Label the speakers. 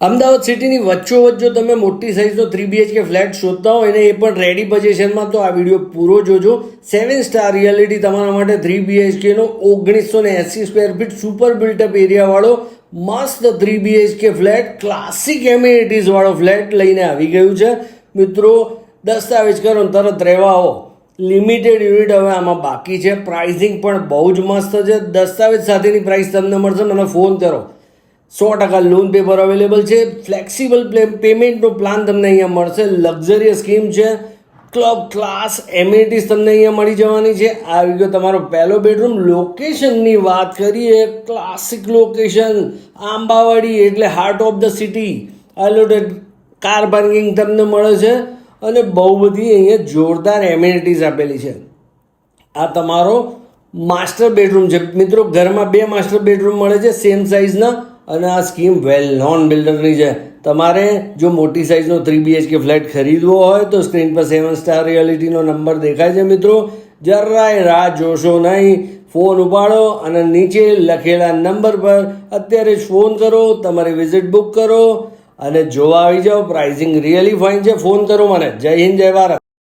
Speaker 1: અમદાવાદ સિટીની વચ્ચોવચ્ચ જો તમે મોટી સાઇઝનો 3BHK ફ્લેટ શોધતા હોય ને એ પણ રેડી પોઝિશનમાં, તો આ વિડીયો પૂરો જોજો. 7 સ્ટાર રિયાલિટી તમારા માટે 3BHKનો 1980 સ્ક્વેર ફીટ સુપર બિલ્ટઅપ એરિયાવાળો મસ્ત 3BHK ફ્લેટ, ક્લાસિક એમ્યુનિટીઝ વાળો ફ્લેટ લઈને આવી ગયું છે. મિત્રો, દસ્તાવેજ કરો ને તરત રહેવા આવો. લિમિટેડ યુનિટ હવે આમાં બાકી છે. પ્રાઇસિંગ પણ બહુ જ મસ્ત છે. દસ્તાવેજ સાથેની પ્રાઇસ તમને મળશે. મને ફોન કરો. 100% લોન પેપર અવેલેબલ છે. ફ્લેક્સિબલ પેમેન્ટનો પ્લાન તમને અહીંયા મળશે. લક્ઝરિયસ સ્કીમ છે. ક્લબ ક્લાસ એમ્યુનિટીઝ તમને અહીંયા મળી જવાની છે. આવી ગયો તમારો પહેલો બેડરૂમ. લોકેશનની વાત કરીએ, ક્લાસિક લોકેશન, આંબાવાડી એટલે heart of the city. Unallotted car parking તમને મળે છે અને બહુ બધી અહીંયા જોરદાર એમ્યુનિટીઝ આપેલી છે. આ તમારો માસ્ટર બેડરૂમ છે. મિત્રો, ઘરમાં 2 માસ્ટર બેડરૂમ મળે છે સેમ સાઇઝના, અને આ સ્કીમ વેલ નોન બિલ્ડરની છે. તમારે જો મોટી સાઇઝનો 3BHK ફ્લેટ ખરીદવો હોય તો સ્ક્રીન પર 7 સ્ટાર રિયાલિટીનો નંબર દેખાય છે. મિત્રો, જરાય રાહ જોશો નહીં, ફોન ઉપાડો અને નીચે લખેલા નંબર પર અત્યારે જ ફોન કરો, તમારી વિઝિટ બુક કરો અને જોવા આવી જાઓ. પ્રાઇસિંગ રિયલી ફાઇન છે. ફોન કરો મને. જય હિન્દ, જય ભારત.